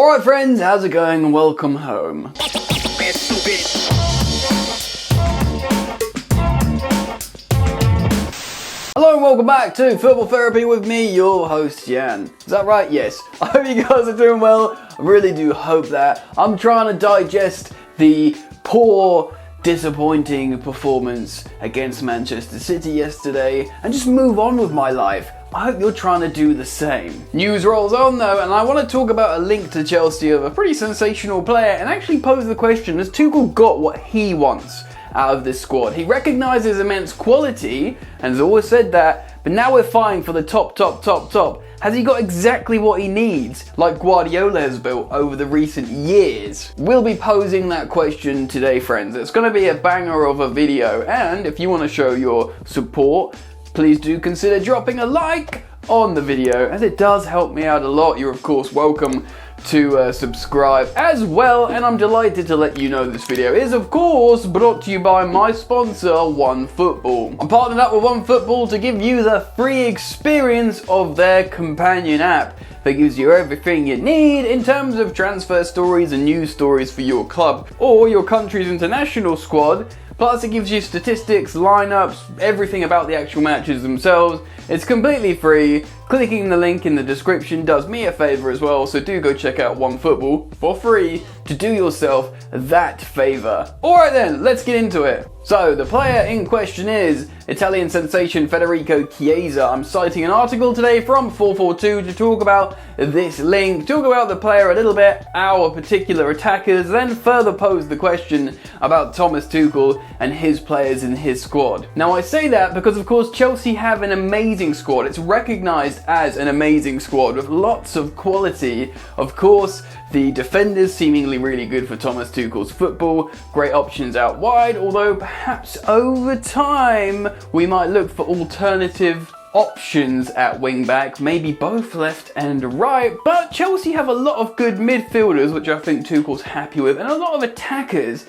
Alright friends, how's it going? Welcome home. Hello and welcome back to Football Therapy with me, your host Jan. Is that right? Yes. I hope you guys are doing well. I really do hope that. I'm trying to digest the poor, disappointing performance against Manchester City yesterday and just move on with my life. I hope you're trying to do the same. News rolls on though, and I want to talk about a link to Chelsea of a pretty sensational player and actually pose the question, has Tuchel got what he wants out of this squad? He recognises immense quality and has always said that, but now we're fighting for the top. Has he got exactly what he needs, like Guardiola has built over the recent years? We'll be posing that question today, friends. It's going to be a banger of a video, and if you want to show your support, please do consider dropping a like on the video, as it does help me out a lot. You're of course welcome to subscribe as well, and I'm delighted to let you know this video is of course brought to you by my sponsor OneFootball. I'm partnered up with OneFootball to give you the free experience of their companion app that gives you everything you need in terms of transfer stories and news stories for your club or your country's international squad. Plus it gives you statistics, lineups, everything about the actual matches themselves. It's completely free. Clicking the link in the description does me a favour as well, so do go check out OneFootball for free to do yourself that favour. Alright then, let's get into it. So the player in question is Italian sensation Federico Chiesa. I'm citing an article today from 442 to talk about this link, talk about the player a little bit, our particular attackers, then further pose the question about Thomas Tuchel and his players in his squad. Now I say that because of course Chelsea have an amazing squad. It's recognised as an amazing squad with lots of quality. Of course, the defenders seemingly really good for Thomas Tuchel's football, great options out wide, although perhaps over time we might look for alternative options at wing back, maybe both left and right. But Chelsea have a lot of good midfielders, which I think Tuchel's happy with, and a lot of attackers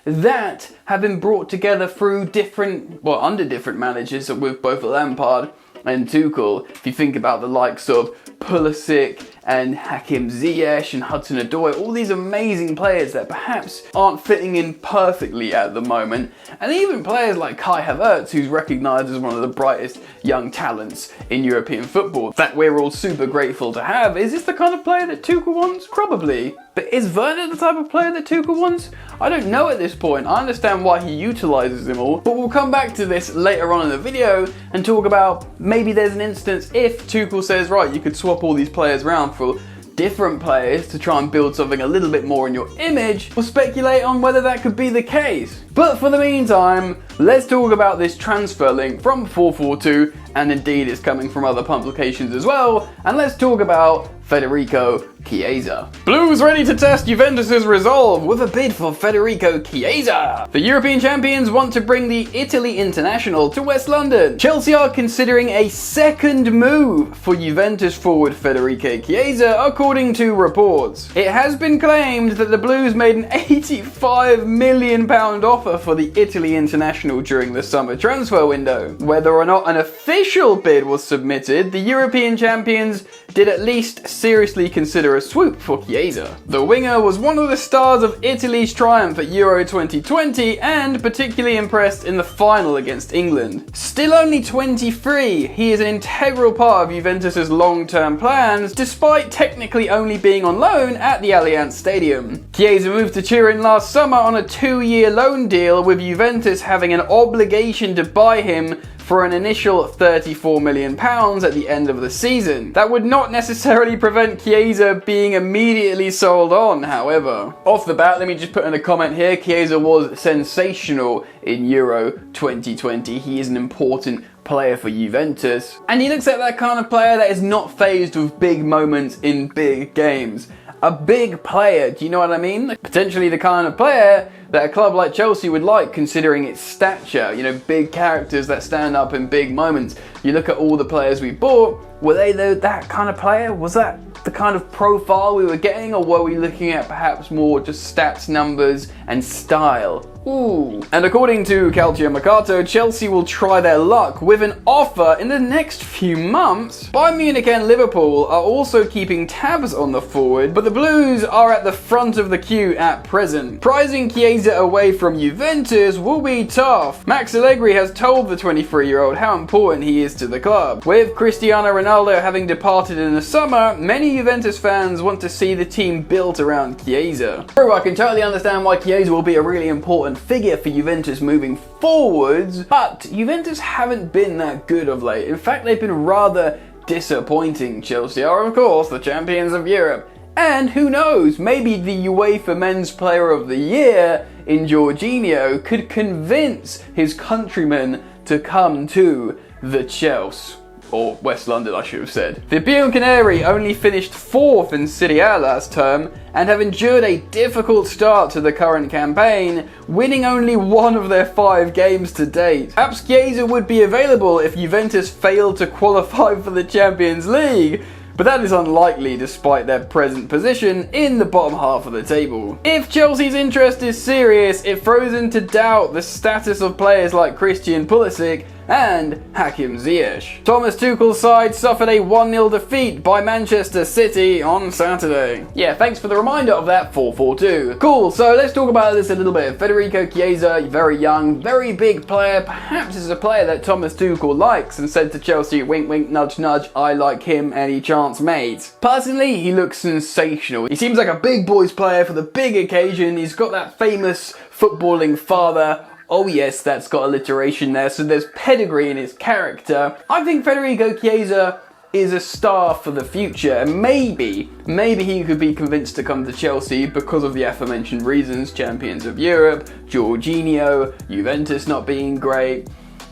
that have been brought together through under different managers with both Lampard and Tuchel. If you think about the likes of Pulisic and Hakim Ziyech and Hudson-Odoi, all these amazing players that perhaps aren't fitting in perfectly at the moment, and even players like Kai Havertz, who's recognised as one of the brightest young talents in European football, that we're all super grateful to have. Is this the kind of player that Tuchel wants? Probably. But is Werner the type of player that Tuchel wants? I don't know at this point. I understand why he utilises them all, but we'll come back to this later on in the video and talk about maybe there's an instance if Tuchel says, right, you could swap all these players around for different players to try and build something a little bit more in your image. We'll speculate on whether that could be the case. But for the meantime, let's talk about this transfer link from 442, and indeed it's coming from other publications as well, and let's talk about Federico Chiesa. Blues ready to test Juventus's resolve with a bid for Federico Chiesa. The European champions want to bring the Italy international to West London. Chelsea are considering a second move for Juventus forward Federico Chiesa, according to reports. It has been claimed that the Blues made an £85 million offer for the Italy international during the summer transfer window. Whether or not an official bid was submitted, the European champions did at least seriously consider a swoop for Chiesa. The winger was one of the stars of Italy's triumph at Euro 2020 and particularly impressed in the final against England. Still only 23, he is an integral part of Juventus's long-term plans, despite technically only being on loan at the Allianz Stadium. Chiesa moved to Turin last summer on a 2-year loan deal, with Juventus having an obligation to buy him for an initial £34 million at the end of the season. That would not necessarily prevent Chiesa being immediately sold on, however. Off the bat, let me just put in a comment here. Chiesa was sensational in Euro 2020. He is an important player for Juventus, and he looks like that kind of player that is not fazed with big moments in big games. A big player, do you know what I mean? Potentially the kind of player that a club like Chelsea would like, considering its stature. You know, big characters that stand up in big moments. You look at all the players we bought, were they that kind of player? Was that the kind of profile we were getting, or were we looking at perhaps more just stats, numbers, and style? Ooh. And according to Calcio Mercato, Chelsea will try their luck with an offer in the next few months. Bayern Munich and Liverpool are also keeping tabs on the forward, but the Blues are at the front of the queue at present. Prizing Chiesa away from Juventus will be tough. Max Allegri has told the 23-year-old how important he is to the club. With Cristiano Ronaldo having departed in the summer, many Juventus fans want to see the team built around Chiesa. True, I can totally understand why Chiesa will be a really important figure for Juventus moving forwards, but Juventus haven't been that good of late. In fact, they've been rather disappointing. Chelsea are, of course, the champions of Europe. And who knows, maybe the UEFA Men's Player of the Year in Jorginho could convince his countrymen to come to the Chelsea. Or West London, I should have said. The Bianconeri only finished 4th in Serie A last term and have endured a difficult start to the current campaign, winning only 1 of their 5 games to date. Perhaps Chiesa would be available if Juventus failed to qualify for the Champions League, but that is unlikely despite their present position in the bottom half of the table. If Chelsea's interest is serious, it throws into doubt the status of players like Christian Pulisic and Hakim Ziyech. Thomas Tuchel's side suffered a 1-0 defeat by Manchester City on Saturday. Yeah, thanks for the reminder of that 4-4-2. Cool, so let's talk about this a little bit. Federico Chiesa, very young, very big player, perhaps is a player that Thomas Tuchel likes and said to Chelsea, wink wink, nudge nudge, I like him any chance mate. Personally, he looks sensational. He seems like a big boys player for the big occasion. He's got that famous footballing father. Oh yes, that's got alliteration there, so there's pedigree in his character. I think Federico Chiesa is a star for the future, and maybe he could be convinced to come to Chelsea because of the aforementioned reasons: champions of Europe, Jorginho, Juventus not being great.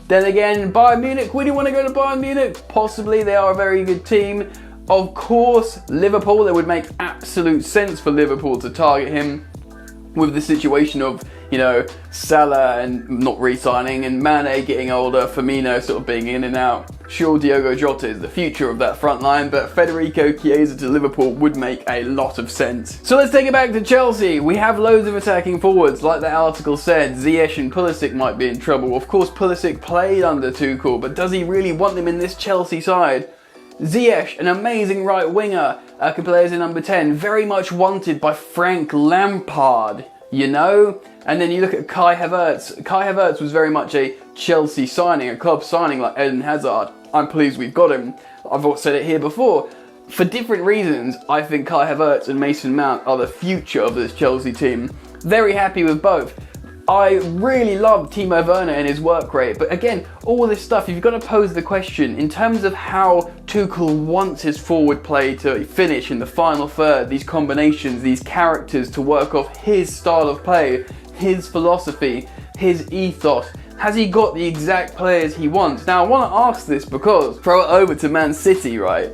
Then again, Bayern Munich, would you want to go to Bayern Munich? Possibly, they are a very good team. Of course, Liverpool, it would make absolute sense for Liverpool to target him with the situation of, you know, Salah and not re-signing and Mane getting older, Firmino sort of being in and out. Sure, Diogo Jota is the future of that front line, but Federico Chiesa to Liverpool would make a lot of sense. So let's take it back to Chelsea. We have loads of attacking forwards. Like the article said, Ziyech and Pulisic might be in trouble. Of course, Pulisic played under Tuchel, but does he really want them in this Chelsea side? Ziyech, an amazing right winger, can play as a number 10, very much wanted by Frank Lampard, you know? And then you look at Kai Havertz. Kai Havertz was very much a Chelsea signing, a club signing like Eden Hazard. I'm pleased we've got him. I've said it here before. For different reasons, I think Kai Havertz and Mason Mount are the future of this Chelsea team. Very happy with both. I really love Timo Werner and his work rate, but again, all this stuff, you've got to pose the question in terms of how Tuchel wants his forward play to finish in the final third, these combinations, these characters to work off his style of play, his philosophy, his ethos. Has he got the exact players he wants? Now, I want to ask this because, throw it over to Man City, right?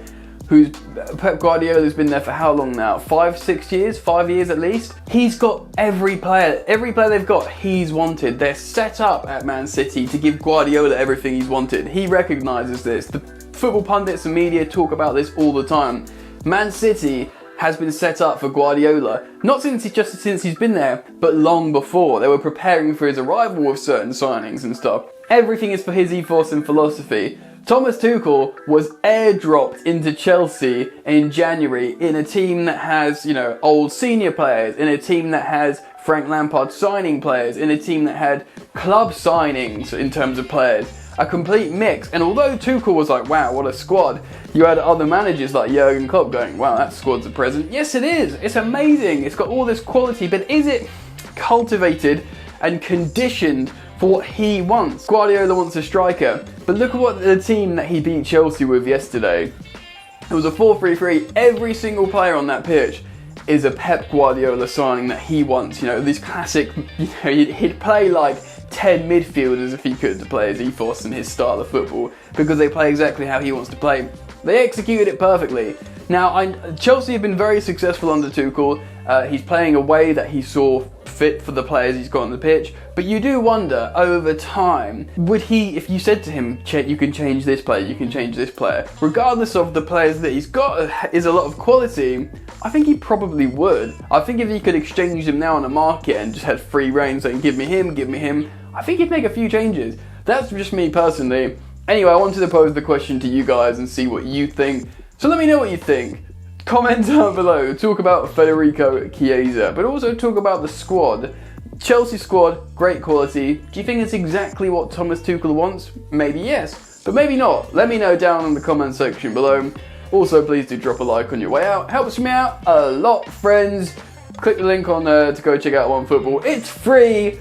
Pep Guardiola's been there for how long now? 5-6 years? 5 years at least? He's got every player they've got, he's wanted. They're set up at Man City to give Guardiola everything he's wanted. He recognises this. The football pundits and media talk about this all the time. Man City has been set up for Guardiola, not since he's been there, but long before. They were preparing for his arrival with certain signings and stuff. Everything is for his ethos and philosophy. Thomas Tuchel was airdropped into Chelsea in January in a team that has, you know, old senior players, in a team that has Frank Lampard signing players, in a team that had club signings in terms of players. A complete mix. And although Tuchel was like, wow, what a squad, you had other managers like Jurgen Klopp going, wow, that squad's a present. Yes, it is. It's amazing. It's got all this quality, but is it cultivated and conditioned for what he wants? Guardiola wants a striker, but look at what the team that he beat Chelsea with yesterday. It was a 4-3-3. Every single player on that pitch is a Pep Guardiola signing that he wants. You know, these classic, you know, he'd play like 10 midfielders if he could to play his ethos and his style of football, because they play exactly how he wants to play. They executed it perfectly. Now, Chelsea have been very successful under Tuchel. He's playing a way that he saw fit for the players he's got on the pitch. But you do wonder, over time, would he, if you said to him, you can change this player, you can change this player, regardless of the players that he's got is a lot of quality, I think he probably would. I think if he could exchange them now on the market and just had free reign saying, give me him, I think he'd make a few changes. That's just me personally. Anyway, I wanted to pose the question to you guys and see what you think. So let me know what you think. Comment down below, talk about Federico Chiesa, but also talk about the squad. Chelsea squad, great quality. Do you think it's exactly what Thomas Tuchel wants? Maybe yes, but maybe not. Let me know down in the comment section below. Also, please do drop a like on your way out. Helps me out a lot, friends. Click the link on there to go check out OneFootball. It's free.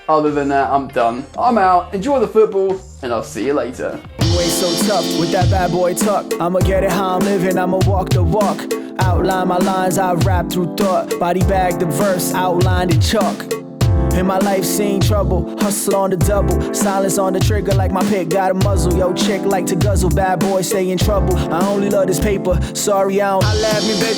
Other than that, I'm done. I'm out. Enjoy the football, and I'll see you later. You ain't so tough with that bad boy tuck. I'ma get it how I'm living, I'ma walk the walk. Outline my lines, I rap through thought. Body bag the verse, outlined in chalk. In my life seen trouble, hustle on the double. Silence on the trigger like my pick got a muzzle. Yo chick like to guzzle, bad boy stay in trouble. I only love this paper, sorry I don't. I laugh me baby.